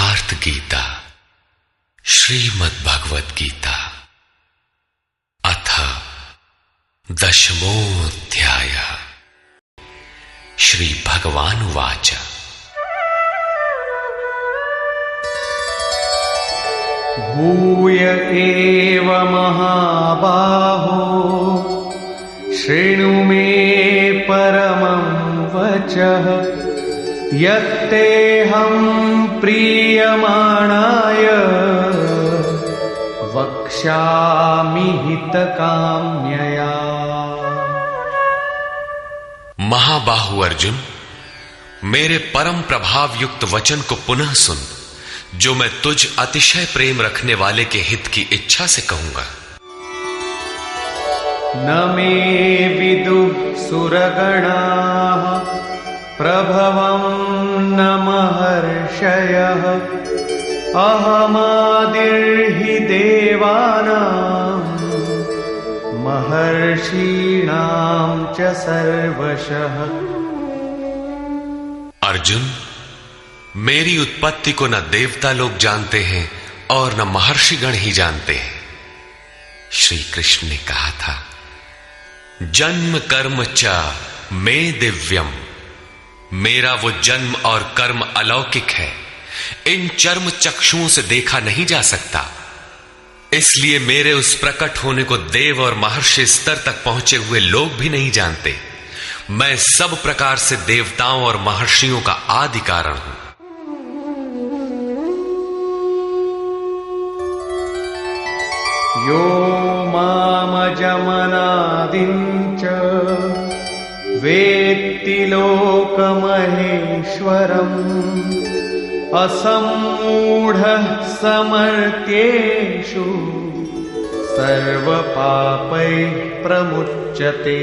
सिद्धार्थ गीता श्रीमद् भगवद गीता अथ दशमोऽध्याय। श्री भगवानुवाच भूय एव महाबाहो शृणु मे परमं वचः यत्तेऽहं प्रीयमाणाय वक्ष्यामि हितकाम्यया। महाबाहु अर्जुन, मेरे परम प्रभाव युक्त वचन को पुनः सुन, जो मैं तुझ अतिशय प्रेम रखने वाले के हित की इच्छा से कहूंगा। न मे विदुः सुरगणाः प्रभवं न महर्षयः अहमादिर्हि देवानां महर्षीणां च सर्वशः। अर्जुन, मेरी उत्पत्ति को न देवता लोग जानते हैं और न महर्षिगण ही जानते हैं। श्री कृष्ण ने कहा था, जन्म कर्म च मे दिव्यम, मेरा वो जन्म और कर्म अलौकिक है, इन चर्म चक्षुओं से देखा नहीं जा सकता। इसलिए मेरे उस प्रकट होने को देव और महर्षि स्तर तक पहुंचे हुए लोग भी नहीं जानते। मैं सब प्रकार से देवताओं और महर्षियों का आदि कारण हूं। यो मामजमनादिं च वेत्ति लोकमहेश्वरम् असम्मूढः समर्थ्येषु सर्वपापैः प्रमुच्यते।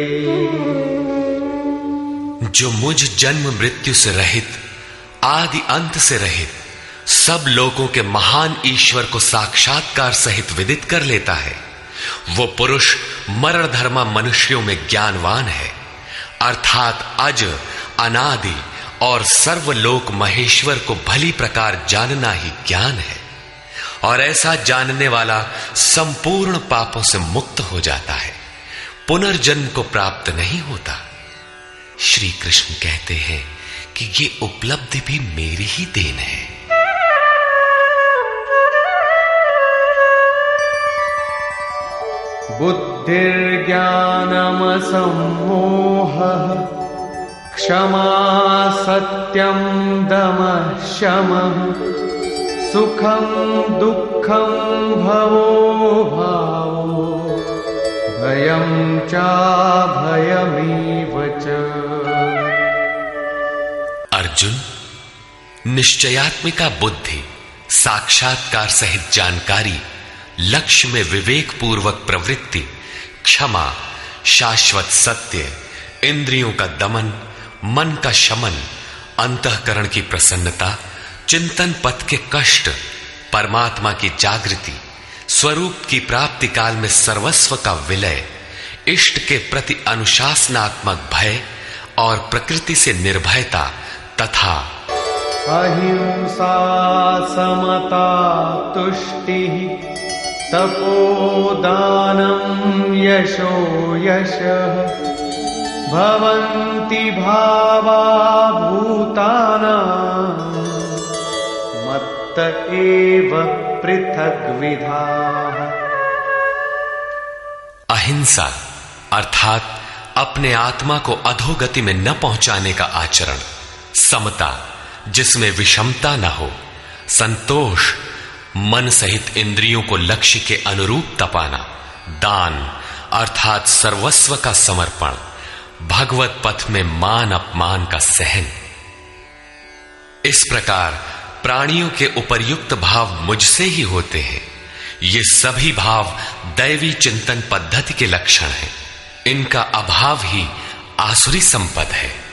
जो मुझ जन्म मृत्यु से रहित, आदि अंत से रहित, सब लोगों के महान ईश्वर को साक्षात्कार सहित विदित कर लेता है, वो पुरुष मरण धर्मा मनुष्यों में ज्ञानवान है, अर्थात अज, अनादि और सर्वलोक महेश्वर को भली प्रकार जानना ही ज्ञान है। और ऐसा जानने वाला संपूर्ण पापों से मुक्त हो जाता है, पुनर्जन्म को प्राप्त नहीं होता। श्री कृष्ण कहते हैं कि ये उपलब्धि भी मेरी ही देन है। बुद्धिर्ज्ञानमसम्मोहः क्षमा सत्यं दमः शमः सुखं दुःखं भवो भावो भयं चाभयमेव च। अर्जुन, निश्चयात्मिका बुद्धि, साक्षात्कार सहित जानकारी, लक्ष्य में विवेक पूर्वक प्रवृत्ति, क्षमा, शाश्वत सत्य, इंद्रियों का दमन, मन का शमन, अंतःकरण की प्रसन्नता, चिंतन पथ के कष्ट, परमात्मा की जागृति, स्वरूप की प्राप्ति काल में सर्वस्व का विलय, इष्ट के प्रति अनुशासनात्मक भय और प्रकृति से निर्भयता तथा अहिंसा समता तुष्टिः तपोदानं यशो यशः भवन्ति भावा भूतानां मत्त एव पृथग्विधाः। अहिंसा अर्थात अपने आत्मा को अधोगति में न पहुंचाने का आचरण, समता जिसमें विषमता न हो, संतोष मन सहित इंद्रियों को लक्ष्य के अनुरूप तपाना, दान अर्थात सर्वस्व का समर्पण, भगवत पथ में मान अपमान का सहन। इस प्रकार प्राणियों के उपर्युक्त भाव मुझसे ही होते हैं। ये सभी भाव दैवी चिंतन पद्धति के लक्षण हैं। इनका अभाव ही आसुरी संपद है।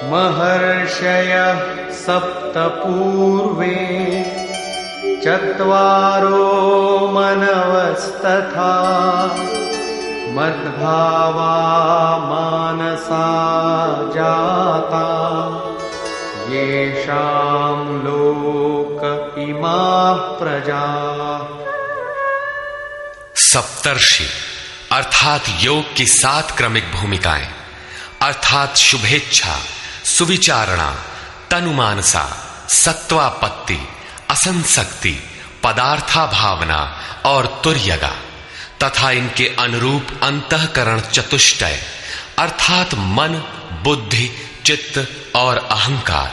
महर्षयः सप्त पूर्वे चत्वारो मनवस्तथा मद्भावा मानसा जाता येषां लोक इमाः प्रजाः। सप्तर्षि अर्थात योग की 7 क्रमिक भूमिकाएं अर्थात शुभेच्छा, सुविचारणा, तनुमानसा, सत्वापत्ति, असंसक्ति, पदार्था भावना और तुर्यगा तथा इनके अनुरूप अंतःकरण चतुष्टय अर्थात मन, बुद्धि, चित्त और अहंकार,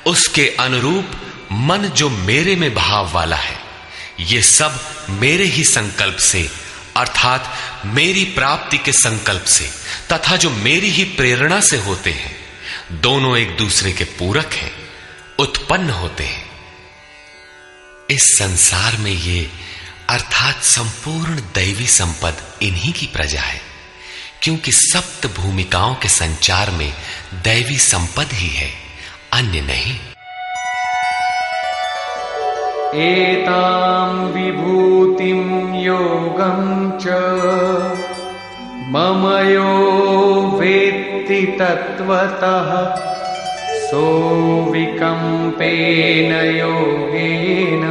उसके अनुरूप मन जो मेरे में भाव वाला है, ये सब मेरे ही संकल्प से अर्थात मेरी प्राप्ति के संकल्प से तथा जो मेरी ही प्रेरणा से होते हैं, दोनों एक दूसरे के पूरक हैं, उत्पन्न होते हैं। इस संसार में ये अर्थात संपूर्ण दैवी संपद इन्हीं की प्रजा है, क्योंकि सप्त भूमिकाओं के संचार में दैवी संपद ही है, अन्य नहीं। एतां विभूतिं योगं च मम यो वेत्ति तत्त्वतः सोऽविकम्पेन योगेन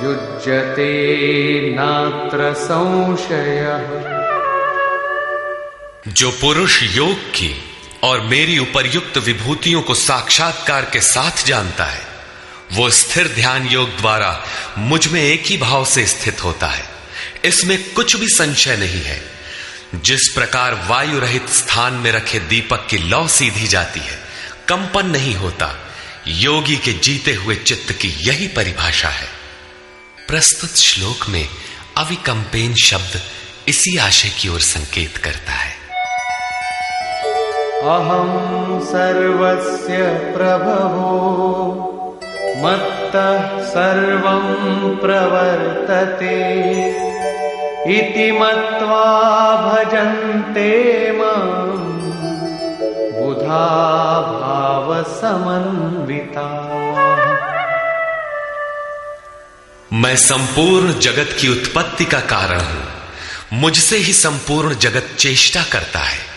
युज्यते नात्र संशयः। जो पुरुष योग की और मेरी उपर्युक्त विभूतियों को साक्षात्कार के साथ जानता है, वो स्थिर ध्यान योग द्वारा मुझ में एक ही भाव से स्थित होता है। इसमें कुछ भी संशय नहीं है। जिस प्रकार वायु रहित स्थान में रखे दीपक की लौ सीधी जाती है, कंपन नहीं होता, योगी के जीते हुए चित्त की यही परिभाषा है। प्रस्तुत श्लोक में अविकंपेन शब्द इसी आशय की ओर संकेत करता है। अहं सर्वस्य प्रभवो मत्तः सर्वं प्रवर्तते इति मत्वा भजन्ते मां बुधा भाव समन्विता। मैं संपूर्ण जगत की उत्पत्ति का कारण हूं, मुझसे ही संपूर्ण जगत चेष्टा करता है।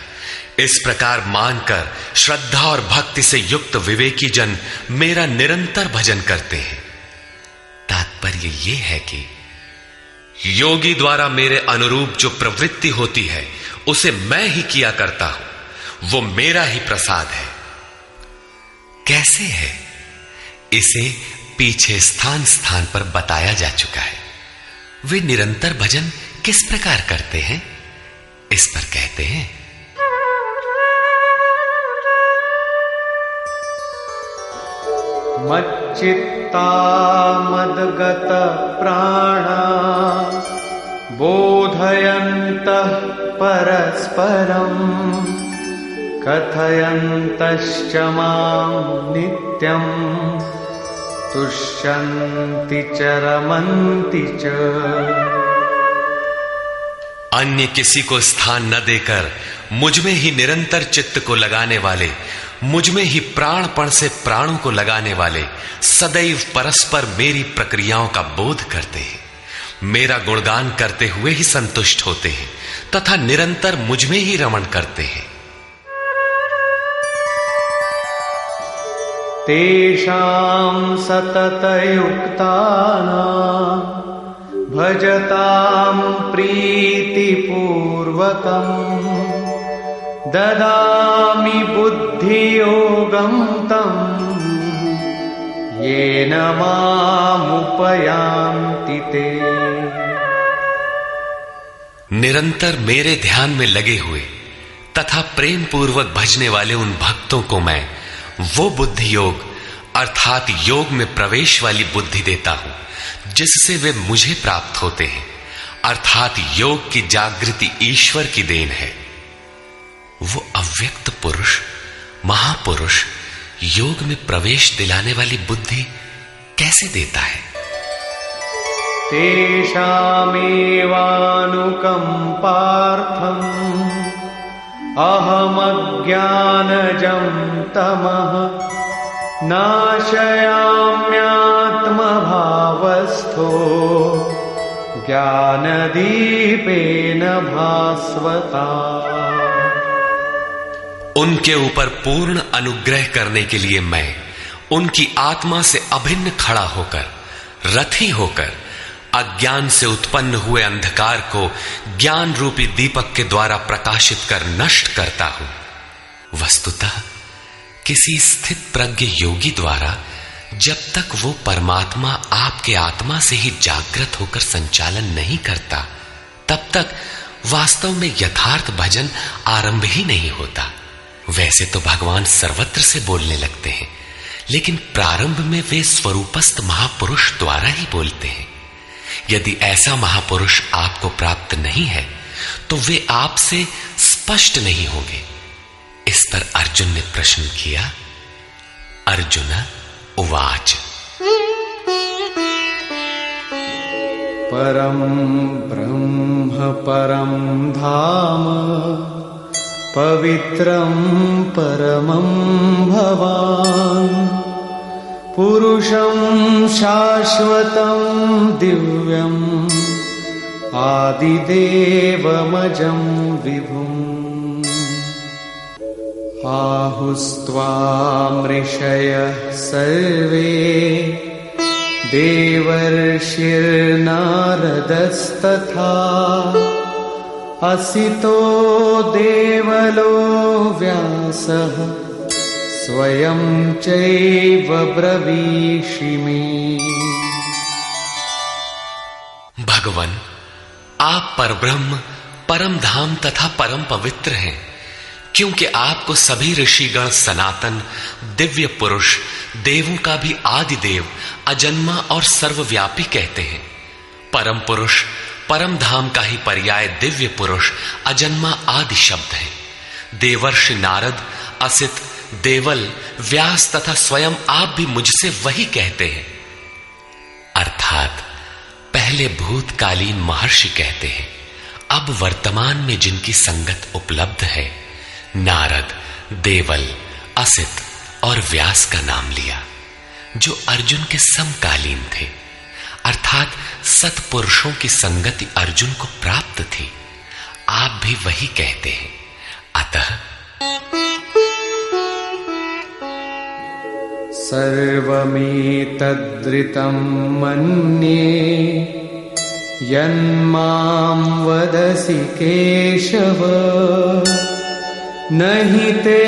इस प्रकार मानकर श्रद्धा और भक्ति से युक्त विवेकी जन मेरा निरंतर भजन करते हैं। तात्पर्य यह है कि योगी द्वारा मेरे अनुरूप जो प्रवृत्ति होती है, उसे मैं ही किया करता हूं, वो मेरा ही प्रसाद है। कैसे है, इसे पीछे स्थान स्थान पर बताया जा चुका है। वे निरंतर भजन किस प्रकार करते हैं, इस पर कहते हैं। मच्चित्ता मद्गत प्राणा बोधयन्तः परस्परं कथयन्तश्च मां नित्यं तुष्यन्ति च रमन्ति च। अन्य किसी को स्थान न देकर मुझ में ही निरंतर चित्त को लगाने वाले, मुझ में ही प्राणपण से प्राणों को लगाने वाले सदैव परस्पर मेरी प्रक्रियाओं का बोध करते हैं, मेरा गुणगान करते हुए ही संतुष्ट होते हैं तथा निरंतर मुझ में ही रमण करते हैं। तेषां सततयुक्तानां भजतां प्रीतिपूर्वकं ददामि बुद्धियोगं तं येन मामुपयान्ति ते। निरंतर मेरे ध्यान में लगे हुए तथा प्रेम पूर्वक भजने वाले उन भक्तों को मैं वो बुद्धि योग अर्थात योग में प्रवेश वाली बुद्धि देता हूं, जिससे वे मुझे प्राप्त होते हैं। अर्थात योग की जागृति ईश्वर की देन है। वो अव्यक्त पुरुष, महापुरुष योग में प्रवेश दिलाने वाली बुद्धि कैसे देता है? तेषामेवानुकंपार्थं अहमज्ञानजं तमः नाशयाम्यात्मभावस्थो ज्ञानदीपेन भास्वता। उनके ऊपर पूर्ण अनुग्रह करने के लिए मैं उनकी आत्मा से अभिन्न खड़ा होकर, रथी होकर अज्ञान से उत्पन्न हुए अंधकार को ज्ञान रूपी दीपक के द्वारा प्रकाशित कर नष्ट करता हूं। वस्तुतः किसी स्थित प्रज्ञ योगी द्वारा जब तक वो परमात्मा आपके आत्मा से ही जागृत होकर संचालन नहीं करता, तब तक वास्तव में यथार्थ भजन आरंभ ही नहीं होता। वैसे तो भगवान सर्वत्र से बोलने लगते हैं, लेकिन प्रारंभ में वे स्वरूपस्थ महापुरुष द्वारा ही बोलते हैं। यदि ऐसा महापुरुष आपको प्राप्त नहीं है तो वे आपसे स्पष्ट नहीं होंगे। इस पर अर्जुन ने प्रश्न किया। अर्जुन उवाच परम ब्रह्म परम धाम पवित्रं परमं भवान् पुरुषं शाश्वतं दिव्यम् आदिदेवमजं विभुम् आहुस्त्वामृषयः सर्वे देवर्षिर्नारदस्तथा असितो देवलो व्यासः स्वयं चैव ब्रवीषि मे। भगवान, आप परब्रह्म, परम धाम तथा परम पवित्र हैं, क्योंकि आपको सभी ऋषिगण सनातन दिव्य पुरुष, देवों का भी आदि देव, अजन्मा और सर्वव्यापी कहते हैं। परम पुरुष, परम धाम का ही पर्याय दिव्य पुरुष, अजन्मा आदि शब्द है। देवर्षि नारद, असित, देवल, व्यास तथा स्वयं आप भी मुझसे वही कहते हैं। अर्थात पहले भूतकालीन महर्षि कहते हैं, अब वर्तमान में जिनकी संगत उपलब्ध है, नारद, देवल, असित और व्यास का नाम लिया, जो अर्जुन के समकालीन थे। अर्थात सत्पुरुषों की संगति अर्जुन को प्राप्त थी। आप भी वही कहते हैं। अतः सर्वमेतद्ऋतं मन्ये यन्मां वदसि केशव नहि ते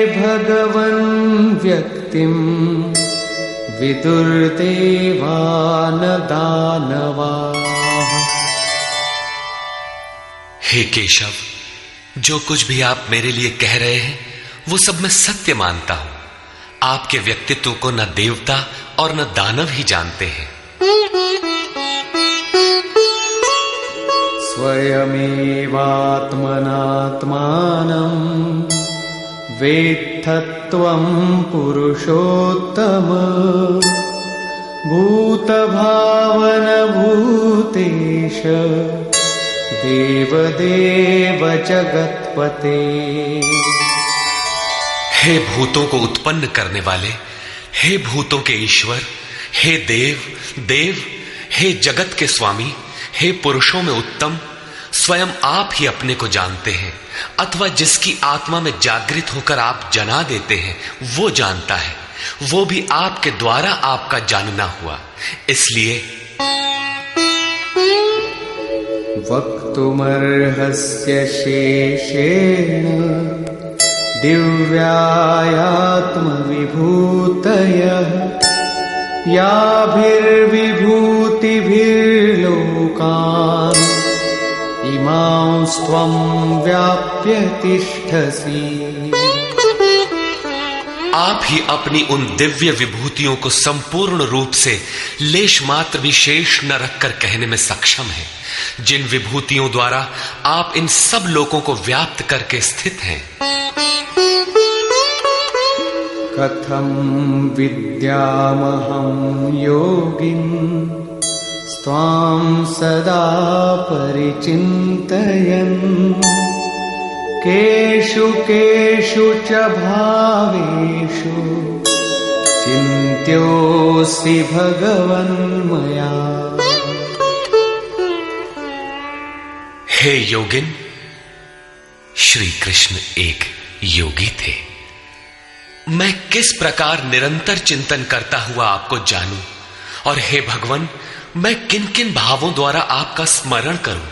भगवन् व्यक्तिं विदुर्देवान दानवाः। हे केशव, जो कुछ भी आप मेरे लिए कह रहे हैं वो सब मैं सत्य मानता हूं। आपके व्यक्तित्व को न देवता और न दानव ही जानते हैं। स्वयमेवात्मनात्मानं वेत्थत्वं पुरुषोत्तम भूतभावनभूतेश देवदेव जगत्पते। हे भूतों को उत्पन्न करने वाले, हे भूतों के ईश्वर, हे देव देव, हे जगत के स्वामी, हे पुरुषों में उत्तम, स्वयं आप ही अपने को जानते हैं, अथवा जिसकी आत्मा में जागृत होकर आप जना देते हैं वो जानता है। वो भी आपके द्वारा आपका जानना हुआ। इसलिए वक्तुमर्हस्य शेषेण दिव्यायात्मविभूतयः याभिर्विभूतिभिर्लोकान् इमांस्त्वं व्याप्य तिष्ठसि। आप ही अपनी उन दिव्य विभूतियों को संपूर्ण रूप से लेश मात्र भी शेष न रखकर कहने में सक्षम है, जिन विभूतियों द्वारा आप इन सब लोगों को व्याप्त करके स्थित हैं। कथं विद्यामहं योगिन् स्वां सदा परिचिन्तयन् केषु केषु च भावेषु चिन्त्योऽसि भगवन्मया। हे योगिन, श्री कृष्ण एक योगी थे। मैं किस प्रकार निरंतर चिंतन करता हुआ आपको जानूं, और हे भगवान, मैं किन किन भावों द्वारा आपका स्मरण करूं।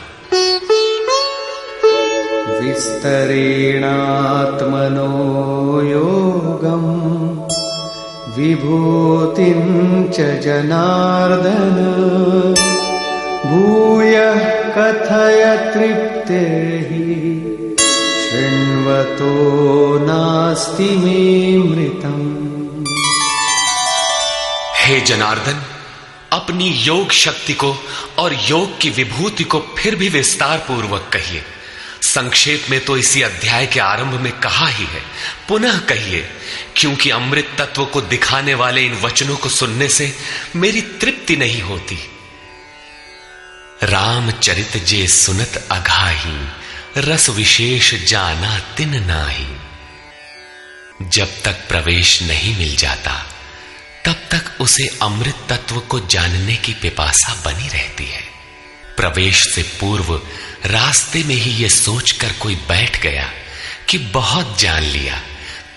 विस्तरेणात्मनो योगम् विभूतिं च जनार्दन भूयः कथय तृप्तिर्हि शृण्वतो नास्ति मे मृतम्। हे जनार्दन, अपनी योग शक्ति को और योग की विभूति को फिर भी विस्तार पूर्वक कहिए। संक्षेप में तो इसी अध्याय के आरंभ में कहा ही है, पुनः कहिए, क्योंकि अमृत तत्व को दिखाने वाले इन वचनों को सुनने से मेरी तृप्ति नहीं होती। रामचरित जे सुनत अघाही रस विशेष जाना तिन नाही। जब तक प्रवेश नहीं मिल जाता तब तक उसे अमृत तत्व को जानने की पिपासा बनी रहती है। प्रवेश से पूर्व रास्ते में ही यह सोचकर कोई बैठ गया कि बहुत जान लिया,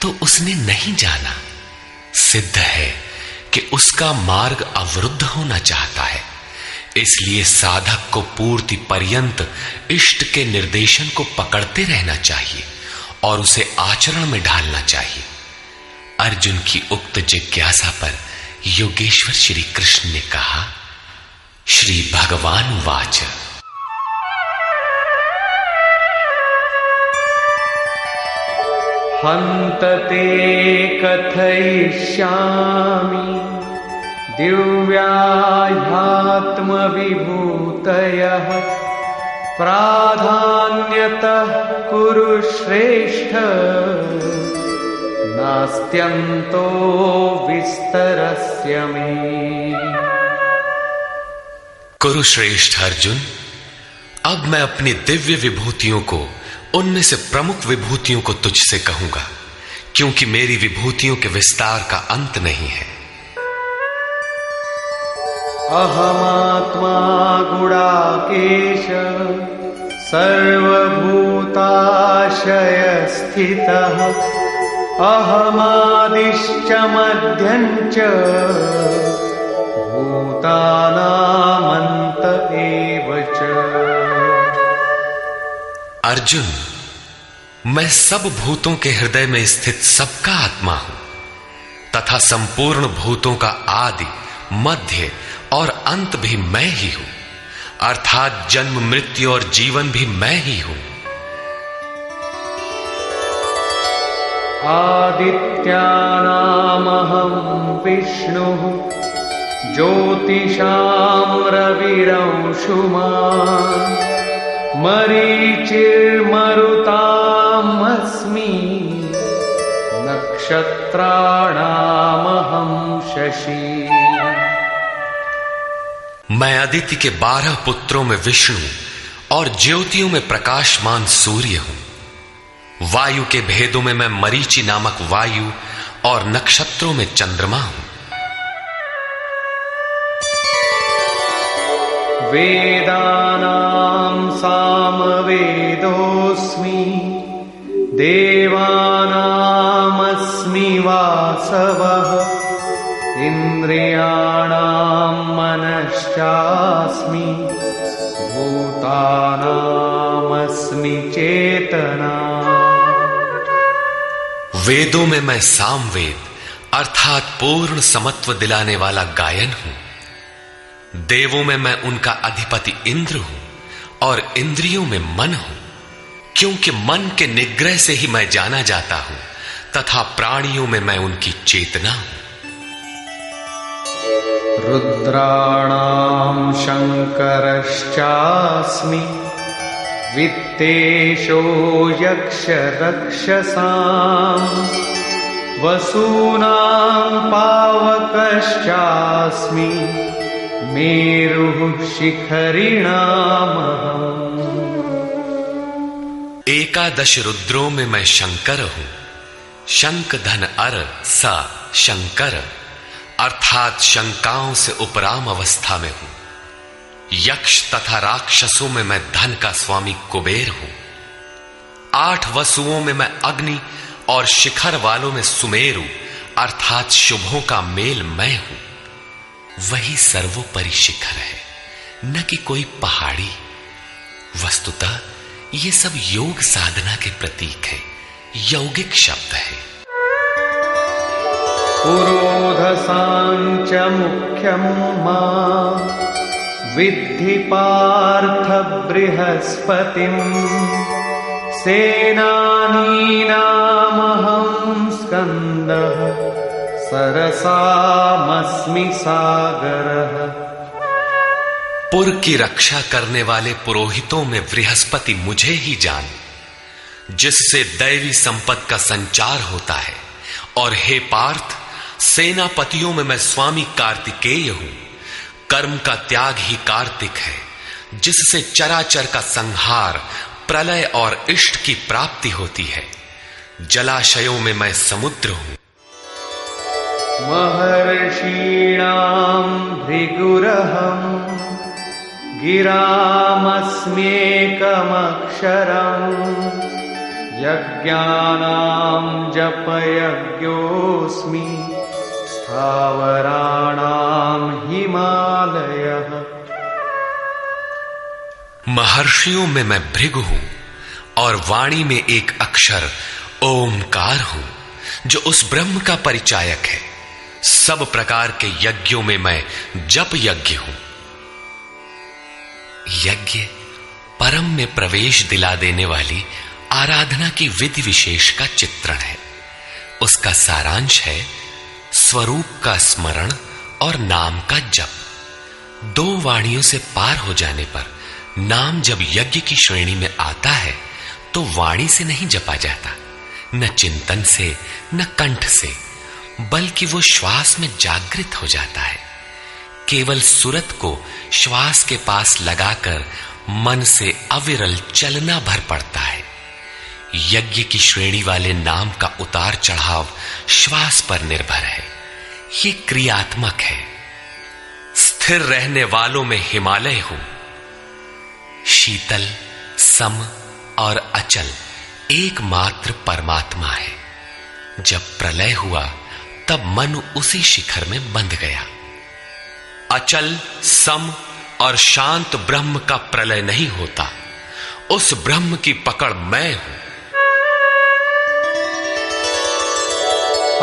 तो उसने नहीं जाना। सिद्ध है कि उसका मार्ग अवरुद्ध होना चाहता है। इसलिए साधक को पूर्ति पर्यंत इष्ट के निर्देशन को पकड़ते रहना चाहिए और उसे आचरण में ढालना चाहिए। अर्जुन की उक्त जिज्ञासा पर योगेश्वर श्री कृष्ण ने कहा, श्री भगवान वाच। हन्तते कथयिष्यामि दिव्याह्यात्मविभूतयः प्राधान्यतः कुरु श्रेष्ठ नास्त्यन्तो विस्तरस्य मे। कुरुश्रेष्ठ अर्जुन, अब मैं अपनी दिव्य विभूतियों को, उनमें से प्रमुख विभूतियों को तुझसे कहूंगा, क्योंकि मेरी विभूतियों के विस्तार का अंत नहीं है। अहमात्मा गुणाकेश सर्वभूताशय स्थितः अहमादिश्च मध्यञ्च भूतानामन्त एव च। अर्जुन, मैं सब भूतों के हृदय में स्थित सबका आत्मा हूं तथा संपूर्ण भूतों का आदि, मध्य और अंत भी मैं ही हूं, अर्थात जन्म, मृत्यु और जीवन भी मैं ही हूं। आदित्यानामहं विष्णुः ज्योतिषां रविरंशुमान् मरीचिर्मरुतामस्मि नक्षत्राणामहं शशि। मैं अदिति के 12 पुत्रों में विष्णु और ज्योतियों में प्रकाशमान सूर्य हूं। वायु के भेदों में मैं मरीचि नामक वायु और नक्षत्रों में चंद्रमा हूं। वेदानां सामवेदोऽस्मि देवानामस्मि वासवः इन्द्रियाणां मनश्चास्मि भूतानामस्मि चेतना। वेदों में मैं सामवेद अर्थात पूर्ण समत्व दिलाने वाला गायन हूं। देवों में मैं उनका अधिपति इंद्र हूं और इंद्रियों में मन हूं, क्योंकि मन के निग्रह से ही मैं जाना जाता हूं, तथा प्राणियों में मैं उनकी चेतना हूं। रुद्राणां शंकरश्चास्मि वित्तेषो यक्षरक्षसां वसूनां पावकश्चास्मि मेरुः शिखरिणामहम्। 11 रुद्रों में मैं शंकर हूं। शंख धन अर सा शंकर, अर्थात शंकाओं से उपराम अवस्था में हूं। यक्ष तथा राक्षसों में मैं धन का स्वामी कुबेर हूं। 8 वसुओं में मैं अग्नि और शिखर वालों में सुमेरु अर्थात शुभों का मेल मैं हूं। वही सर्वोपरि शिखर है, न कि कोई पहाड़ी। वस्तुतः ये सब योग साधना के प्रतीक है, यौगिक शब्द है। पुरोधसांच मुख्यं मां विद्धि पार्थ बृहस्पतिं सेनानीनामहं स्कन्दः सरसामस्मि सागरः। पुर की रक्षा करने वाले पुरोहितों में बृहस्पति मुझे ही जान, जिससे दैवी संपत्ति का संचार होता है। और हे पार्थ, सेनापतियों में मैं स्वामी कार्तिकेय हूं। कर्म का त्याग ही कार्तिक है, जिससे चराचर का संहार, प्रलय और इष्ट की प्राप्ति होती है। जलाशयों में मैं समुद्र हूं। महर्षीणां भृगुरहं गिरामस्म्येकमक्षरम् यज्ञानां जपयज्ञोऽस्मि स्थावराणां हिमालयः। महर्षियों में मैं भृगु हूं और वाणी में एक अक्षर ओमकार हूं, जो उस ब्रह्म का परिचायक है। सब प्रकार के यज्ञों में मैं जप यज्ञ हूं। यज्ञ परम में प्रवेश दिला देने वाली आराधना की विधि विशेष का चित्रण है। उसका सारांश है स्वरूप का स्मरण और नाम का जप। 2 वाणियों से पार हो जाने पर नाम जब यज्ञ की श्रेणी में आता है तो वाणी से नहीं जपा जाता, न चिंतन से, न कंठ से, बल्कि वो श्वास में जागृत हो जाता है। केवल सुरत को श्वास के पास लगाकर मन से अविरल चलना भर पड़ता है। यज्ञ की श्रेणी वाले नाम का उतार चढ़ाव श्वास पर निर्भर है। ये क्रियात्मक है। स्थिर रहने वालों में हिमालय हूं। शीतल, सम और अचल एकमात्र परमात्मा है। जब प्रलय हुआ तब मन उसी शिखर में बंध गया। अचल, सम और शांत ब्रह्म का प्रलय नहीं होता। उस ब्रह्म की पकड़ मैं हूं।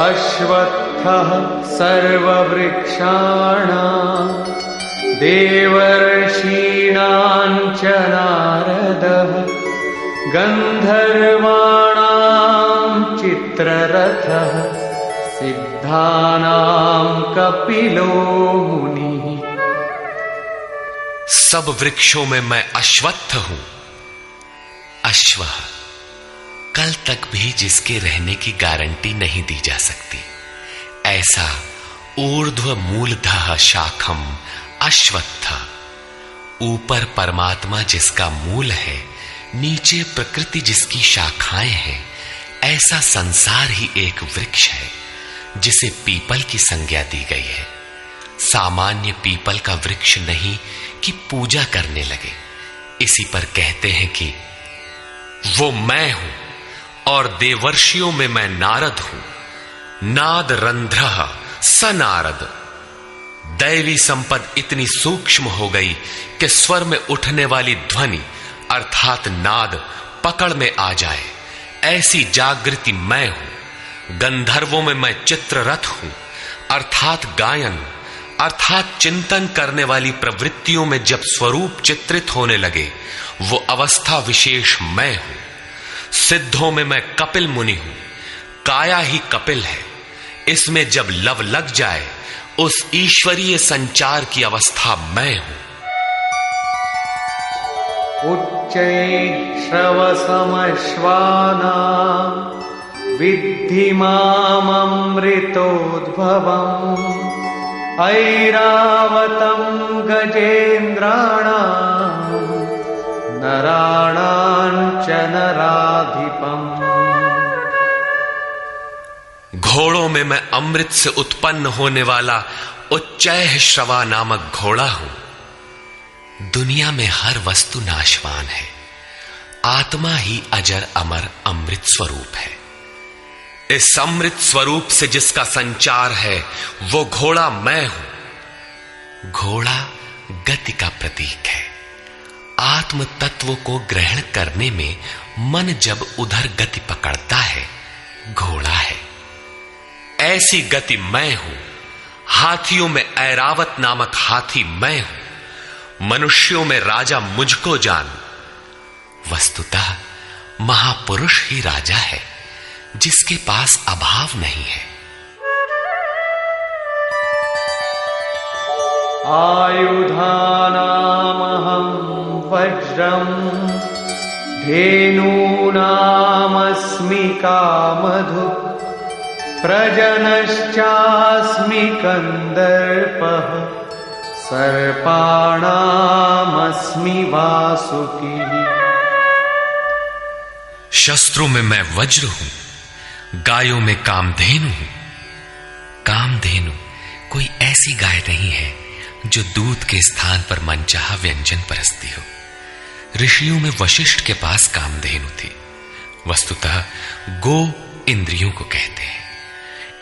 अश्वत्थः सर्ववृक्षाणां देवर्षीणां च नारदः गन्धर्वाणां चित्ररथः सिद्धानां कपिलो मुनिः। सब वृक्षों में मैं अश्वत्थ हूं। अश्व कल तक भी जिसके रहने की गारंटी नहीं दी जा सकती, ऐसा ऊर्ध्व मूलधः शाखम अश्वत्थ। ऊपर परमात्मा जिसका मूल है, नीचे प्रकृति जिसकी शाखाएं हैं, ऐसा संसार ही एक वृक्ष है जिसे पीपल की संज्ञा दी गई है। सामान्य पीपल का वृक्ष नहीं कि पूजा करने लगे। इसी पर कहते हैं कि वो मैं हूं और देवर्षियों में मैं नारद हूं। नाद रंध्रः स नारद। दैवी संपद इतनी सूक्ष्म हो गई कि स्वर में उठने वाली ध्वनि अर्थात नाद पकड़ में आ जाए, ऐसी जागृति मैं हूं। गंधर्वों में मैं चित्ररथ हूं अर्थात गायन अर्थात चिंतन करने वाली प्रवृत्तियों में जब स्वरूप चित्रित होने लगे, वो अवस्था विशेष मैं हूं। सिद्धों में मैं कपिल मुनि हूं। काया ही कपिल है। इसमें जब लव लग जाए, उस ईश्वरीय संचार की अवस्था मैं हूं। उच्चैश्रवसमश्वानां विद्धि माममृतोद्भवम् ऐरावतं गजेन्द्राणां नराणां च नराधिपम्। घोड़ों में मैं अमृत से उत्पन्न होने वाला उच्चैः श्रवा नामक घोड़ा हूं। दुनिया में हर वस्तु नाशवान है। आत्मा ही अजर अमर अमृत स्वरूप है। इस अमृत स्वरूप से जिसका संचार है वो घोड़ा मैं हूं। घोड़ा गति का प्रतीक है। आत्म तत्व को ग्रहण करने में मन जब उधर गति पकड़ता है, घोड़ा है। ऐसी गति मैं हूं। हाथियों में ऐरावत नामक हाथी मैं हूं। मनुष्यों में राजा मुझको जान। वस्तुतः महापुरुष ही राजा है जिसके पास अभाव नहीं है। आयुधानामहं वज्रं धेनूनामस्मि कामधुक् प्रजनश्चास्मि कन्दर्पः सर्पाणामस्मि वासुकी। शस्त्रों में मैं वज्र हूं, गायों में कामधेनु हूं। कामधेनु कोई ऐसी गाय नहीं है जो दूध के स्थान पर मनचाहा व्यंजन परसती हो। ऋषियों में वशिष्ठ के पास कामधेनु थी। वस्तुतः गो इंद्रियों को कहते हैं।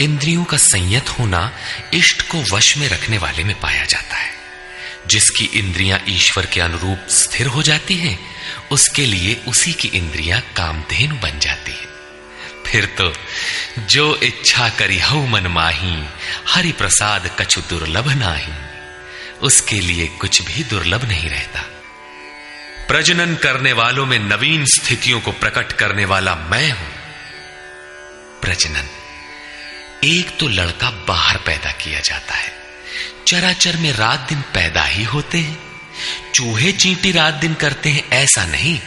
इंद्रियों का संयत होना इष्ट को वश में रखने वाले में पाया जाता है। जिसकी इंद्रियां ईश्वर के अनुरूप स्थिर हो जाती हैं, उसके लिए उसी की इंद्रियां कामधेनु बन जाती है। फिर तो जो इच्छा करी हऊ मन माही, हरि प्रसाद कछु दुर्लभ नाही। उसके लिए कुछ भी दुर्लभ नहीं रहता। प्रजनन करने वालों में नवीन स्थितियों को प्रकट करने वाला मैं हूं। प्रजनन, एक तो लड़का बाहर पैदा किया जाता है। चराचर में रात दिन पैदा ही होते हैं। चूहे चींटी रात दिन करते हैं ऐसा नहीं,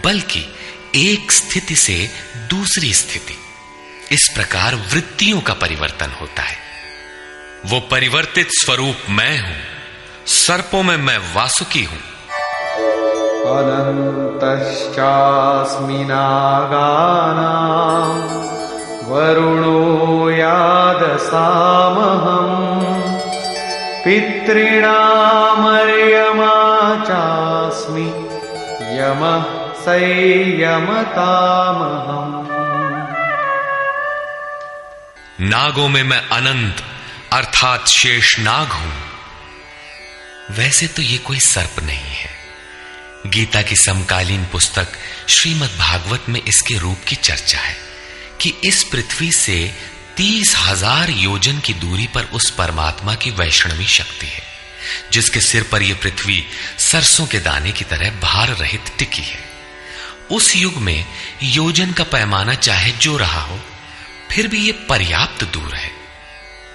बल्कि एक स्थिति से दूसरी स्थिति, इस प्रकार वृत्तियों का परिवर्तन होता है। वो परिवर्तित स्वरूप मैं हूं। सर्पों में मैं वासुकी हूं। अनन्तश्चास्मि नागानां वरुणो यादसामहम् पितॄणामर्यमा चास्मि यमः संयमतामहम्। नागों में मैं अनंत अर्थात शेष नाग हूं। वैसे तो ये कोई सर्प नहीं है। गीता की समकालीन पुस्तक श्रीमद् भागवत में इसके रूप की चर्चा है कि इस पृथ्वी से 30,000 योजन की दूरी पर उस परमात्मा की वैष्णवी शक्ति है जिसके सिर पर यह पृथ्वी सरसों के दाने की तरह भार रहित टिकी है। उस युग में योजन का पैमाना चाहे जो रहा हो, फिर भी यह पर्याप्त दूर है।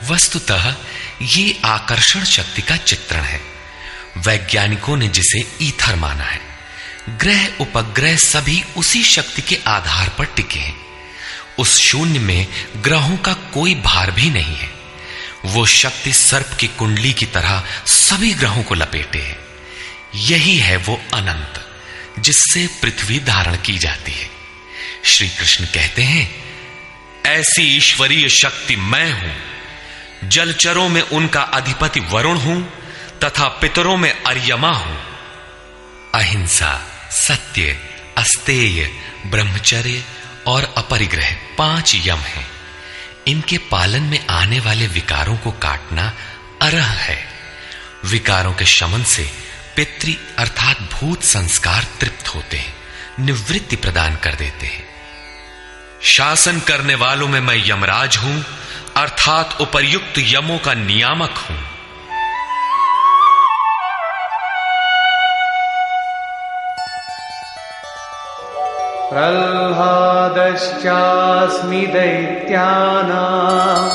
वस्तुतः ये आकर्षण शक्ति का चित्रण है। वैज्ञानिकों ने जिसे ईथर माना है। ग्रह उपग्रह सभी उसी शक्ति के आधार पर टिके हैं। उस शून्य में ग्रहों का कोई भार भी नहीं है। वो शक्ति सर्प की कुंडली की तरह सभी ग्रहों को लपेटे है। यही है वो अनंत जिससे पृथ्वी धारण की जाती है। श्री कृष्ण कहते हैं, ऐसी ईश्वरीय शक्ति मैं हूं। जलचरों में उनका अधिपति वरुण हूं तथा पितरों में अर्यमा हूं। अहिंसा, सत्य, अस्तेय, ब्रह्मचर्य और अपरिग्रह 5 यम हैं। इनके पालन में आने वाले विकारों को काटना अरह है। विकारों के शमन से पितृ अर्थात भूत संस्कार तृप्त होते हैं, निवृत्ति प्रदान कर देते हैं। शासन करने वालों में मैं यमराज हूं अर्थात उपर्युक्त यमों का नियामक हूं। प्रह्लादश्चास्मि दैत्यानां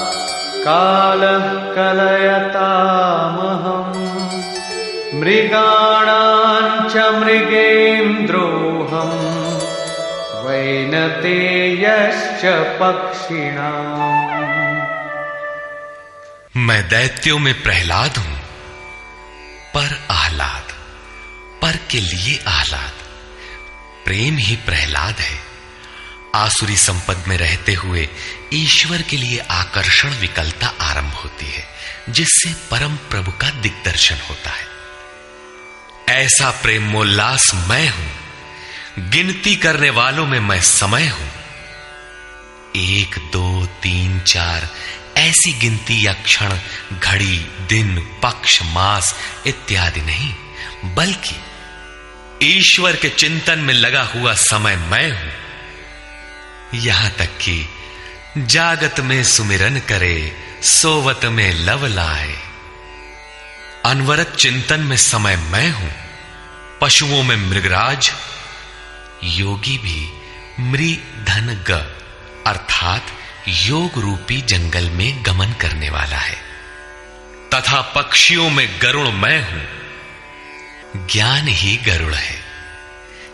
कालः कलयतामहम् मृगाणां च मृगेन्द्रोऽहम् वैनतेयश्च पक्षिणाम्। मैं दैत्यों में प्रहलाद हूं। पर आह्लाद, पर के लिए आह्लाद, प्रेम ही प्रहलाद है। आसुरी संपद में रहते हुए ईश्वर के लिए आकर्षण विकलता आरंभ होती है जिससे परम प्रभु का दिग्दर्शन होता है। ऐसा प्रेमोल्लास मैं हूं। गिनती करने वालों में मैं समय हूं। 1, 2, 3, 4 ऐसी गिनती या क्षण, घड़ी, दिन, पक्ष, मास इत्यादि नहीं, बल्कि ईश्वर के चिंतन में लगा हुआ समय मैं हूं। यहां तक कि जागत में सुमिरन करे, सोवत में लव लाए। अनवरत चिंतन में समय मैं हूं। पशुओं में मृगराज, योगी भी मृ धन ग अर्थात योग रूपी जंगल में गमन करने वाला है। तथा पक्षियों में गरुड़ मैं हूं। ज्ञान ही गरुड़ है।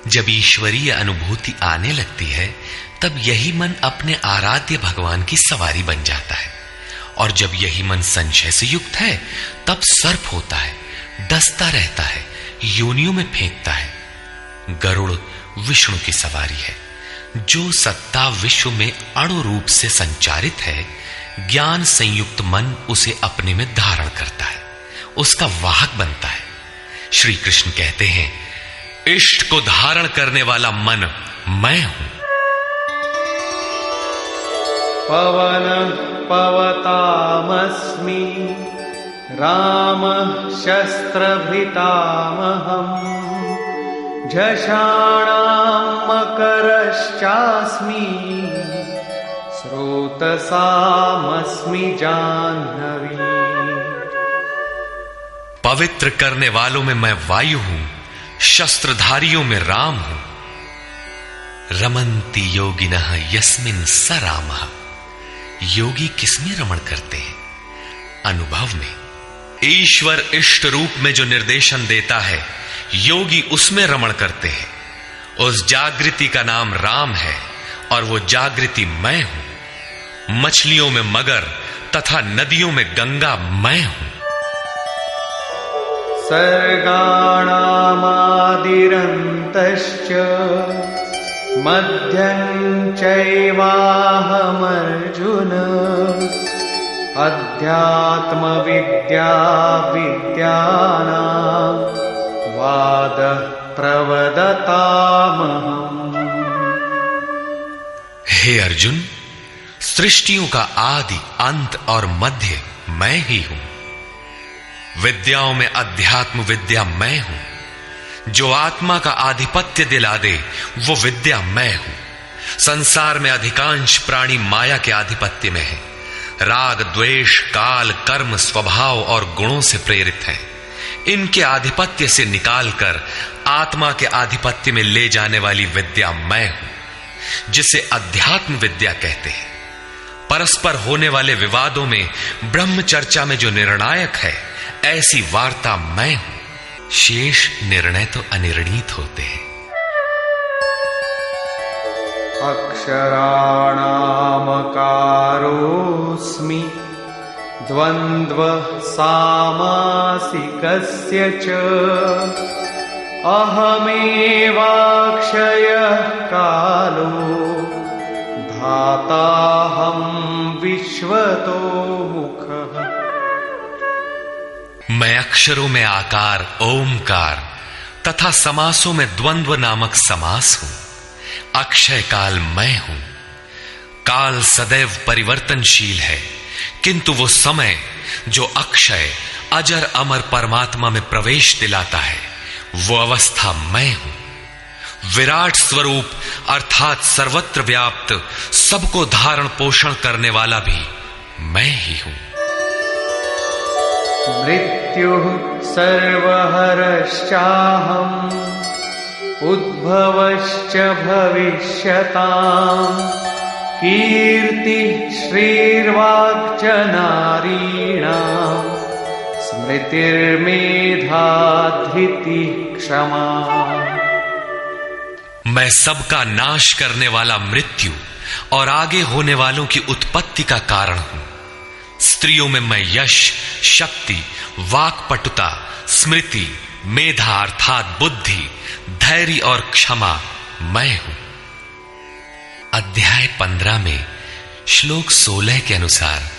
जब ईश्वरीय अनुभूति आने लगती है, तब यही मन अपने आराध्य भगवान की सवारी बन जाता है। और जब यही मन संशय से युक्त है, तब सर्प होता है, डसता रहता है, योनियों में फेंकता है। गरुड़ विष्णु की सवारी है। जो सत्ता विश्व में अणु रूप से संचारित है, ज्ञान संयुक्त मन उसे अपने में धारण करता है, उसका वाहक बनता है। श्री कृष्ण कहते हैं, इष्ट को धारण करने वाला मन मैं हूं। पवन पवतामस्मि, राम शस्त्रभृतामहम्, झषाणां मकरश्चास्मि, स्रोतसामस्मि जाह्नवी। पवित्र करने वालों में मैं वायु हूं, शस्त्रधारियों में राम हूं। रमन्ति योगिनः यस्मिन् स रामः। योगी किसमें रमण करते हैं? अनुभव में। ईश्वर इष्ट रूप में जो निर्देशन देता है, योगी उसमें रमण करते हैं। उस जागृति का नाम राम है और वो जागृति मैं हूं। मछलियों में मगर तथा नदियों में गंगा मैं हूं। सर्गाणामादिरन्तश्च मध्यं चैवाहमर्जुन, अध्यात्मविद्या विद्यानां वादः प्रवदतामहम्। हे अर्जुन, सृष्टियों का आदि, अंत और मध्य मैं ही हूं। विद्याओं में अध्यात्म विद्या मैं हूं। जो आत्मा का आधिपत्य दिला दे, वो विद्या मैं हूं। संसार में अधिकांश प्राणी माया के आधिपत्य में है। राग, द्वेष, काल, कर्म, स्वभाव और गुणों से प्रेरित हैं। इनके आधिपत्य से निकालकर आत्मा के आधिपत्य में ले जाने वाली विद्या मैं हूं, जिसे अध्यात्म विद्या कहते हैं। परस्पर होने वाले विवादों में ब्रह्म चर्चा में जो निर्णायक है, ऐसी वार्ता मैं हूं। शेष निर्णय तो अनिर्णीत होते हैं। अक्षराणामकारोऽस्मि, द्वन्द्व सामासिकस्य च, अहमेवाक्षयः कालो, धाताहं विश्वतो मुखः। मैं अक्षरों में आकार, ओमकार तथा समासों में द्वंद्व नामक समास हूं। अक्षय काल मैं हूं। काल सदैव परिवर्तनशील है, किंतु वो समय जो अक्षय अजर अमर परमात्मा में प्रवेश दिलाता है, वो अवस्था मैं हूं। विराट स्वरूप अर्थात सर्वत्र व्याप्त, सबको धारण पोषण करने वाला भी मैं ही हूं। मृत्युः सर्वहरश्चाहम्, उद्भवश्च भविष्यताम्, कीर्तिः श्रीर्वाक्च नारीणाम्, स्मृतिर्मेधा धृतिः क्षमा। मैं सबका नाश करने वाला मृत्यु और आगे होने वालों की उत्पत्ति का कारण हूं। स्त्रियों में मैं यश, शक्ति, वाक्पटुता, स्मृति, मेधा अर्थात बुद्धि, धैर्य और क्षमा मैं हूं। अध्याय 15 में श्लोक 16 के अनुसार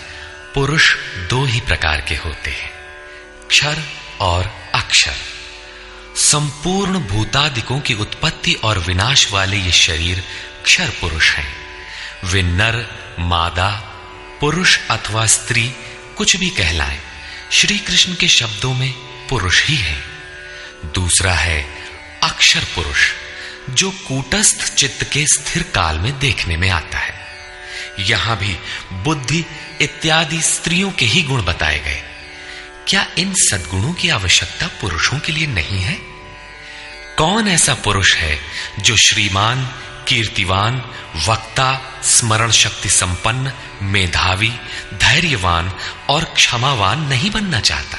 पुरुष 2 ही प्रकार के होते हैं, क्षर और अक्षर। संपूर्ण भूतादिकों की उत्पत्ति और विनाश वाले ये शरीर क्षर पुरुष हैं। वे नर, मादा, पुरुष अथवा स्त्री कुछ भी कहलाएं, श्री कृष्ण के शब्दों में पुरुष ही है। दूसरा है अक्षर पुरुष, जो कूटस्थ चित्त के स्थिर काल में देखने में आता है। यहां भी बुद्धि इत्यादि स्त्रियों के ही गुण बताए गए। क्या इन सद्गुणों की आवश्यकता पुरुषों के लिए नहीं है? कौन ऐसा पुरुष है जो श्रीमान, कीर्तिवान, वक्ता, स्मरण शक्ति संपन्न, मेधावी, धैर्यवान और क्षमावान नहीं बनना चाहता?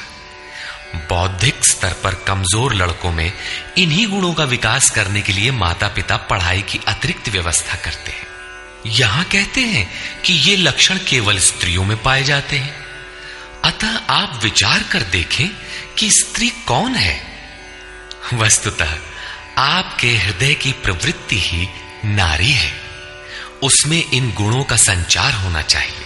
बौद्धिक स्तर पर कमजोर लड़कों में इन्हीं गुणों का विकास करने के लिए माता पिता पढ़ाई की अतिरिक्त व्यवस्था करते हैं। यहां कहते हैं कि ये लक्षण केवल स्त्रियों में पाए जाते हैं। अतः आप विचार कर देखें कि स्त्री कौन है। वस्तुतः आपके हृदय की प्रवृत्ति ही नारी है। उसमें इन गुणों का संचार होना चाहिए।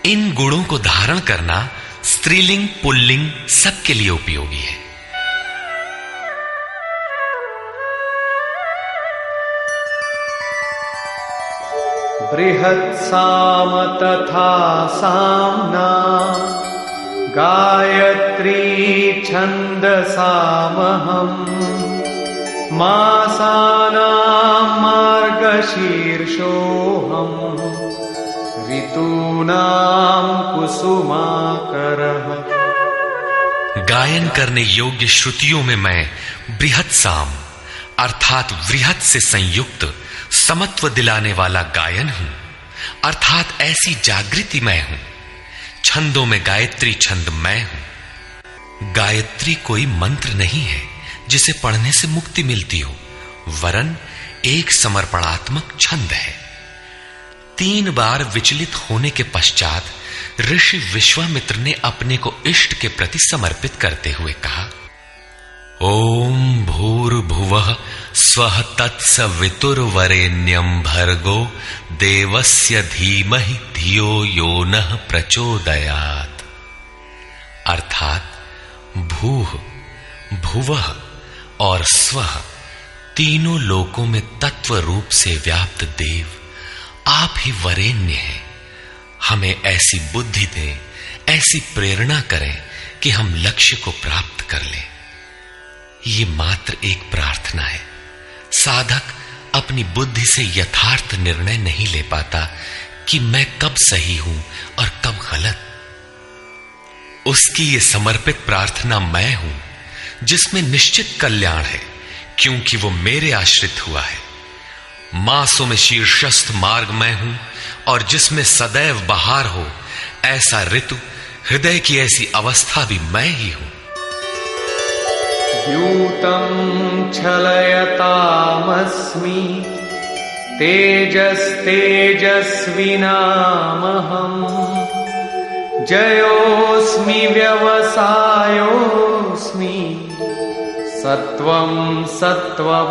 इन गुणों को धारण करना स्त्रीलिंग पुल्लिंग सबके लिए उपयोगी है। बृहत्साम तथा साम्ना गायत्री छन्दसामहम् मासानां मार्गशीर्षोऽहम् ऋतूनां कुसुमाकरः। गायन करने योग्य श्रुतियों में मैं बृहत् साम अर्थात वृहत से संयुक्त समत्व दिलाने वाला गायन हूं, अर्थात ऐसी जागृति मैं हूं। छंदों में गायत्री छंद मैं हूं। गायत्री कोई मंत्र नहीं है जिसे पढ़ने से मुक्ति मिलती हो, वरन एक समर्पणात्मक छंद है। 3 बार विचलित होने के पश्चात ऋषि विश्वामित्र ने अपने को इष्ट के प्रति समर्पित करते हुए कहा, ओम भूर्भुवः स्वः तत्सवितुर्वरेण्यं भर्गो देवस्य धीमहि धियो यो नः प्रचोदयात्। अर्थात भूः, भुवः और स्वः तीनों लोकों में तत्व रूप से व्याप्त देव आप ही वरेण्य हैं। हमें ऐसी बुद्धि दें, ऐसी प्रेरणा करें कि हम लक्ष्य को प्राप्त कर लें। ये मात्र एक प्रार्थना है। साधक अपनी बुद्धि से यथार्थ निर्णय नहीं ले पाता कि मैं कब सही हूं और कब गलत। उसकी ये समर्पित प्रार्थना मैं हूं जिसमें निश्चित कल्याण है, क्योंकि वो मेरे आश्रित हुआ है। मासों में शीर्षस्थ मार्ग मैं हूं और जिसमें सदैव बहार हो, ऐसा ऋतु, हृदय की ऐसी अवस्था भी मैं ही हूं। द्यूतं छलयतामस्मि तेजस्तेजस्विनामहम् जयोऽस्मि व्यवसायोऽस्मि सत्वं सत्ववतामहम्।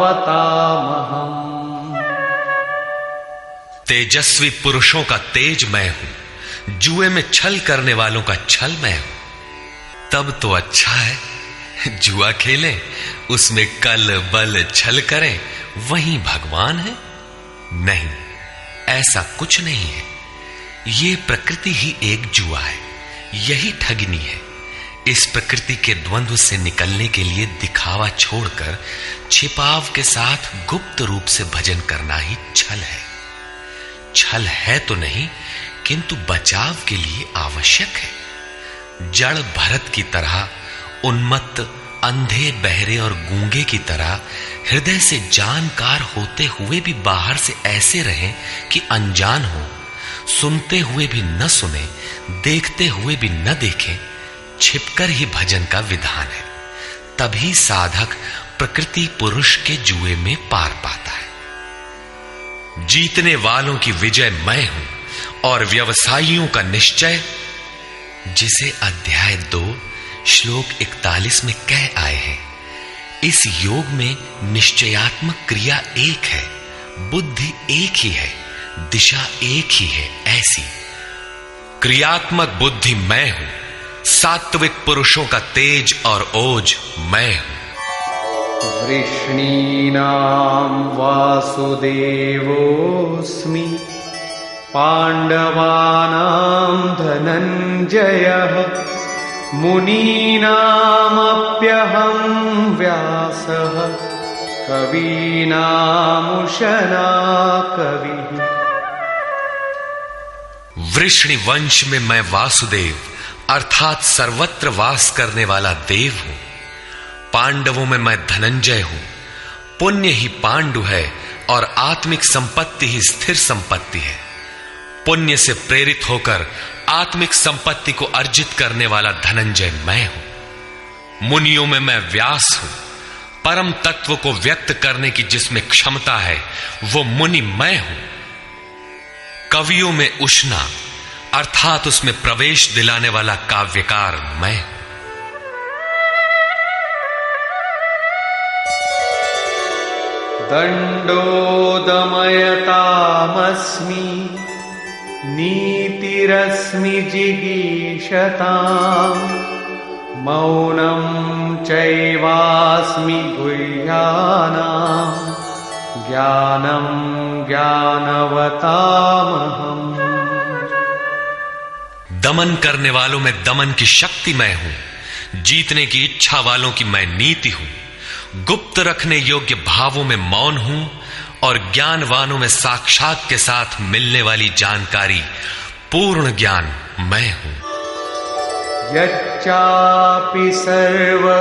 तेजस्वी पुरुषों का तेज मैं हूं, जुए में छल करने वालों का छल मैं हूं। तब तो अच्छा है जुआ खेलें, उसमें कल बल छल करें, वहीं भगवान है। नहीं, ऐसा कुछ नहीं है। ये प्रकृति ही एक जुआ है, यही ठगनी है। इस प्रकृति के द्वंद्व से निकलने के लिए दिखावा छोड़कर छिपाव के साथ गुप्त रूप से भजन करना ही छल है। छल है तो नहीं, किंतु बचाव के लिए आवश्यक है। जड़ भरत की तरह, उन्मत्त, अंधे, बहरे और गूंगे की तरह हृदय से जानकार होते हुए भी बाहर से ऐसे रहें कि अनजान हो, सुनते हुए भी न सुने, देखते हुए भी न देखें। छिपकर ही भजन का विधान है। तभी साधक प्रकृति पुरुष के जुए में पार पाता है। जीतने वालों की विजय मैं हूं और व्यवसायियों का निश्चय, जिसे अध्याय 2 श्लोक 41 में कह आए हैं। इस योग में निश्चयात्मक क्रिया एक है, बुद्धि एक ही है, दिशा एक ही है। ऐसी क्रियात्मक बुद्धि मैं हूं, सात्विक पुरुषों का तेज और ओज मैं हूं। वृष्णीनां वासुदेवोऽस्मि पाण्डवानां धनञ्जयः मुनीनामप्यहं व्यासः कवीनामुशना कविः। वृष्णि वंश में मैं वासुदेव अर्थात सर्वत्र वास करने वाला देव हूं। पांडवों में मैं धनंजय हूं। पुण्य ही पांडु है और आत्मिक संपत्ति ही स्थिर संपत्ति है। पुण्य से प्रेरित होकर आत्मिक संपत्ति को अर्जित करने वाला धनंजय मैं हूं। मुनियों में मैं व्यास हूं। परम तत्व को व्यक्त करने की जिसमें क्षमता है वो मुनि मैं हूं। कवियों में उष्णा अर्थात उसमें प्रवेश दिलाने वाला काव्यकार मैं हूं। दण्डोदमयतामस्मि नीतिरस्मि जिगीषताम् मौनं चैवास्मि गुह्यानां ज्ञानं ज्ञानवतामहम्। दमन करने वालों में दमन की शक्ति मैं हूं। जीतने की इच्छा वालों की मैं नीति हूं। गुप्त रखने योग्य भावों में मौन हूं और ज्ञानवानों में साक्षात के साथ मिलने वाली जानकारी पूर्ण ज्ञान मैं हूं। यच्चापि सर्वभूतानां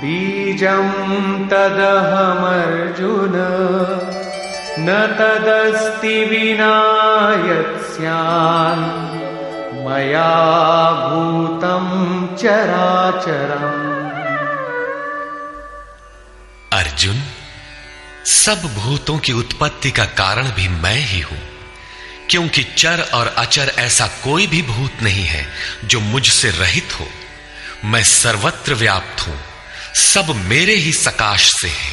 बीजं तदहमर्जुन न तदस्ति विना यत्स्यान् मया भूतं चराचरम्। अर्जुन, सब भूतों की उत्पत्ति का कारण भी मैं ही हूं, क्योंकि चर और अचर ऐसा कोई भी भूत नहीं है जो मुझसे रहित हो। मैं सर्वत्र व्याप्त हूं, सब मेरे ही सकाश से है।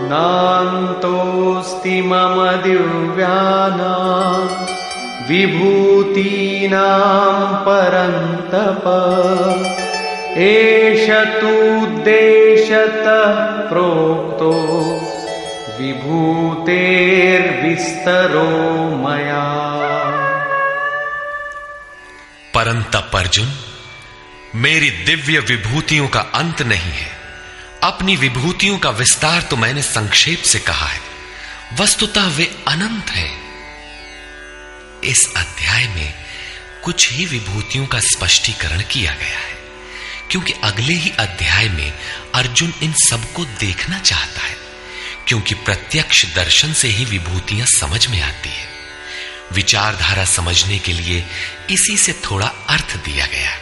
नान्तोऽस्ति मम दिव्यानां विभूतीनां परन्तप एष तूद्देशतः प्रोक्तो विभूतेर्विस्तरो मया। परंतप अर्जुन, मेरी दिव्य विभूतियों का अंत नहीं है। अपनी विभूतियों का विस्तार तो मैंने संक्षेप से कहा है, वस्तुतः वे अनंत हैं। इस अध्याय में कुछ ही विभूतियों का स्पष्टीकरण किया गया है, क्योंकि अगले ही अध्याय में अर्जुन इन सबको देखना चाहता है, क्योंकि प्रत्यक्ष दर्शन से ही विभूतियां समझ में आती है। विचारधारा समझने के लिए इसी से थोड़ा अर्थ दिया गया।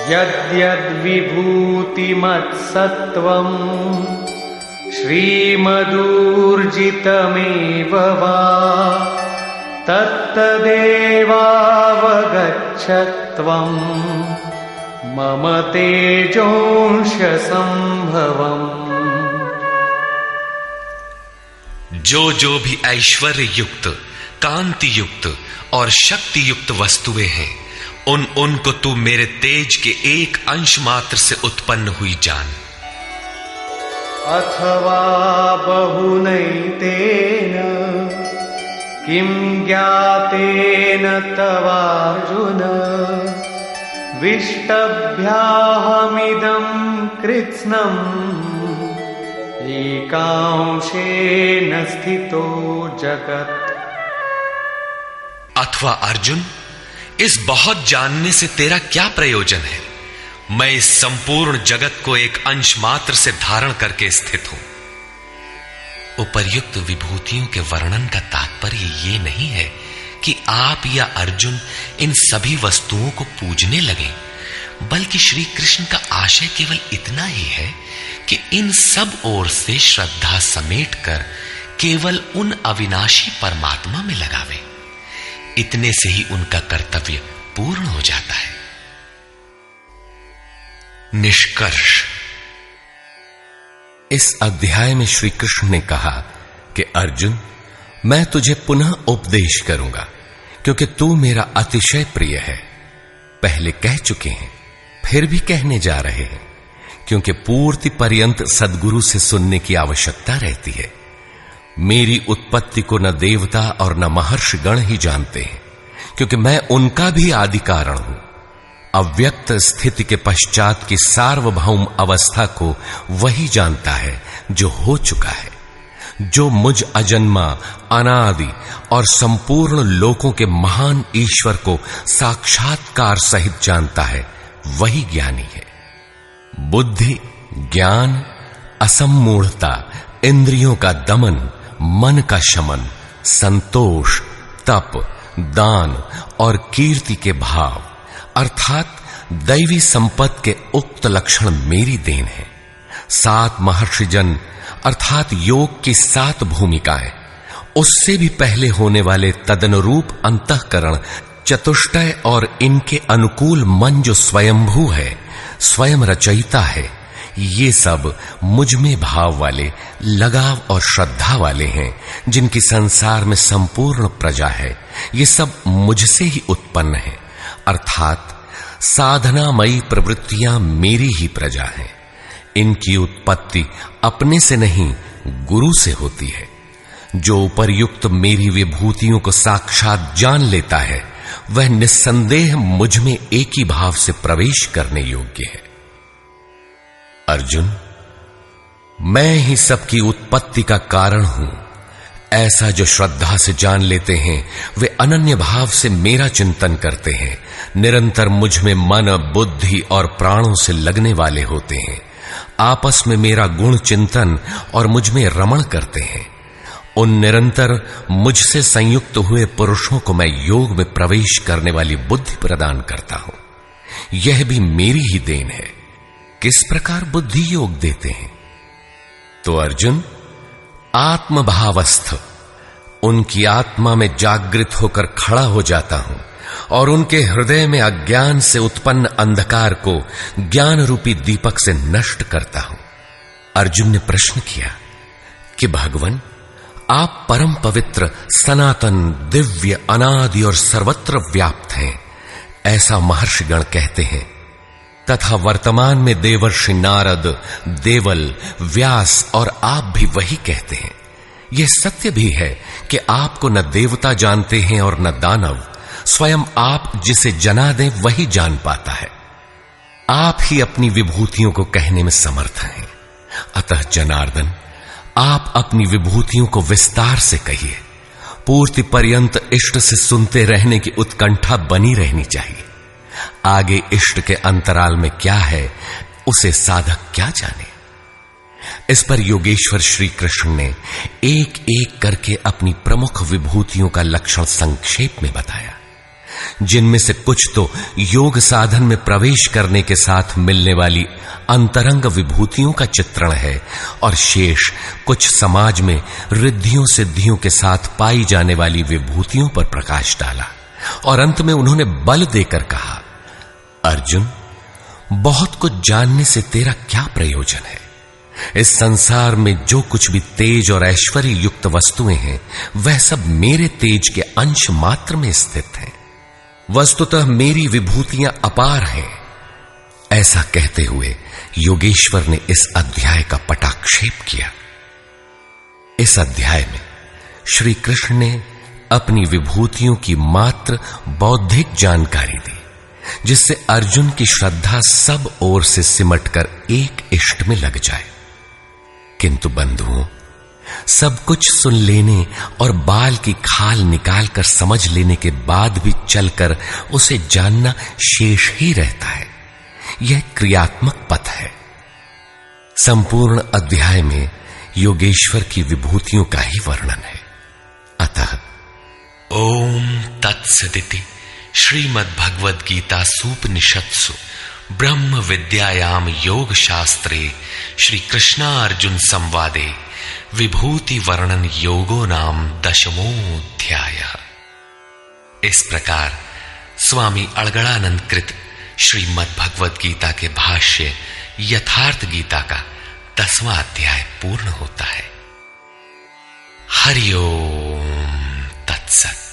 यद्यद्विभूतिमत्सत्त्वं श्रीमदूर्जितमेव वा तत्तदेवावगच्छत्वं मम तेजोंश संभवम्। जो भी ऐश्वर्य युक्त, कांति युक्त और शक्ति युक्त वस्तुएं हैं, उनको तू मेरे तेज के एक अंश मात्र से उत्पन्न हुई जान। अथवा बहुनैतेन किं ज्ञातेन तवार्जुन विष्टभ्याहमिदं कृत्स्नम् एकांशेन स्थितो जगत्। अथवा अर्जुन, इस बहुत जानने से तेरा क्या प्रयोजन है? मैं इस संपूर्ण जगत को एक अंश मात्र से धारण करके स्थित हूं। उपर्युक्त विभूतियों के वर्णन का तात्पर्य ये नहीं है कि आप या अर्जुन इन सभी वस्तुओं को पूजने लगे, बल्कि श्री कृष्ण का आशय केवल इतना ही है कि इन सब ओर से श्रद्धा समेट कर केवल उन अविनाशी परमात्मा में लगावे। इतने से ही उनका कर्तव्य पूर्ण हो जाता है। निष्कर्ष, इस अध्याय में श्री कृष्ण ने कहा कि अर्जुन, मैं तुझे पुनः उपदेश करूंगा, क्योंकि तू मेरा अतिशय प्रिय है। पहले कह चुके हैं, फिर भी कहने जा रहे हैं, क्योंकि पूर्ति पर्यंत सद्गुरु से सुनने की आवश्यकता रहती है। मेरी उत्पत्ति को न देवता और न महर्षि गण ही जानते हैं, क्योंकि मैं उनका भी आदि कारण हूं। अव्यक्त स्थिति के पश्चात की सार्वभौम अवस्था को वही जानता है जो हो चुका है। जो मुझ अजन्मा, अनादि और संपूर्ण लोकों के महान ईश्वर को साक्षात्कार सहित जानता है, वही ज्ञानी है। बुद्धि, ज्ञान, असम्मूढ़ता, इंद्रियों का दमन, मन का शमन, संतोष, तप, दान और कीर्ति के भाव अर्थात दैवी संपत्ति के उक्त लक्षण मेरी देन है। 7 महर्षिजन अर्थात योग की 7 भूमिकाएं, उससे भी पहले होने वाले तदनुरूप अंतःकरण, चतुष्टय और इनके अनुकूल मन जो स्वयंभू है, स्वयं रचयिता है, ये सब मुझ में भाव वाले, लगाव और श्रद्धा वाले हैं, जिनकी संसार में संपूर्ण प्रजा है। ये सब मुझसे ही उत्पन्न है, अर्थात साधनामयी प्रवृत्तियां मेरी ही प्रजा हैं। इनकी उत्पत्ति अपने से नहीं, गुरु से होती है। जो उपर्युक्त मेरी विभूतियों को साक्षात जान लेता है, वह निस्संदेह मुझ में एक ही भाव से प्रवेश करने योग्य है। अर्जुन, मैं ही सबकी उत्पत्ति का कारण हूं, ऐसा जो श्रद्धा से जान लेते हैं, वे अनन्य भाव से मेरा चिंतन करते हैं, निरंतर मुझ में मन, बुद्धि और प्राणों से लगने वाले होते हैं, आपस में मेरा गुण चिंतन और मुझ में रमण करते हैं। उन निरंतर मुझसे संयुक्त हुए पुरुषों को मैं योग में प्रवेश करने वाली बुद्धि प्रदान करता हूं। यह भी मेरी ही देन है। किस प्रकार बुद्धि योग देते हैं? तो अर्जुन, आत्मभावस्थ उनकी आत्मा में जागृत होकर खड़ा हो जाता हूं और उनके हृदय में अज्ञान से उत्पन्न अंधकार को ज्ञान रूपी दीपक से नष्ट करता हूं। अर्जुन ने प्रश्न किया कि भगवन, आप परम पवित्र, सनातन, दिव्य, अनादि और सर्वत्र व्याप्त हैं, ऐसा महर्षिगण कहते हैं, तथा वर्तमान में देवर्षि नारद, देवल, व्यास और आप भी वही कहते हैं। यह सत्य भी है कि आपको न देवता जानते हैं और न दानव। स्वयं आप जिसे जना दें वही जान पाता है। आप ही अपनी विभूतियों को कहने में समर्थ हैं। अतः जनार्दन, आप अपनी विभूतियों को विस्तार से कहिए। पूर्ति पर्यंत इष्ट से सुनते रहने की उत्कंठा बनी रहनी चाहिए। आगे इष्ट के अंतराल में क्या है, उसे साधक क्या जाने। इस पर योगेश्वर श्री कृष्ण ने एक एक करके अपनी प्रमुख विभूतियों का लक्षण संक्षेप में बताया, जिनमें से कुछ तो योग साधन में प्रवेश करने के साथ मिलने वाली अंतरंग विभूतियों का चित्रण है, और शेष कुछ समाज में रिद्धियों सिद्धियों के साथ पाई जाने वाली विभूतियों पर प्रकाश डाला। और अंत में उन्होंने बल देकर कहा, अर्जुन, बहुत कुछ जानने से तेरा क्या प्रयोजन है? इस संसार में जो कुछ भी तेज और ऐश्वर्य युक्त वस्तुएं हैं, वह सब मेरे तेज के अंश मात्र में स्थित हैं। वस्तुतः मेरी विभूतियां अपार हैं। ऐसा कहते हुए योगेश्वर ने इस अध्याय का पटाक्षेप किया। इस अध्याय में श्री कृष्ण ने अपनी विभूतियों की मात्र बौद्धिक जानकारी दी, जिससे अर्जुन की श्रद्धा सब ओर से सिमटकर एक इष्ट में लग जाए। किंतु बंधुओं, सब कुछ सुन लेने और बाल की खाल निकालकर समझ लेने के बाद भी चलकर उसे जानना शेष ही रहता है। यह क्रियात्मक पथ है। संपूर्ण अध्याय में योगेश्वर की विभूतियों का ही वर्णन है। अतः ओम तत्सदिति श्रीमद्भगवद्गीतासूपनिषत्सु ब्रह्म विद्यायाम योग शास्त्रे श्री कृष्णार्जुन संवादे विभूति वर्णन योगो नाम 10वां। इस प्रकार स्वामी अड़गड़ानंद कृत श्रीमद्भगवद गीता के भाष्य यथार्थ गीता का 10वां अध्याय पूर्ण होता है। हरि ओम तत्सत।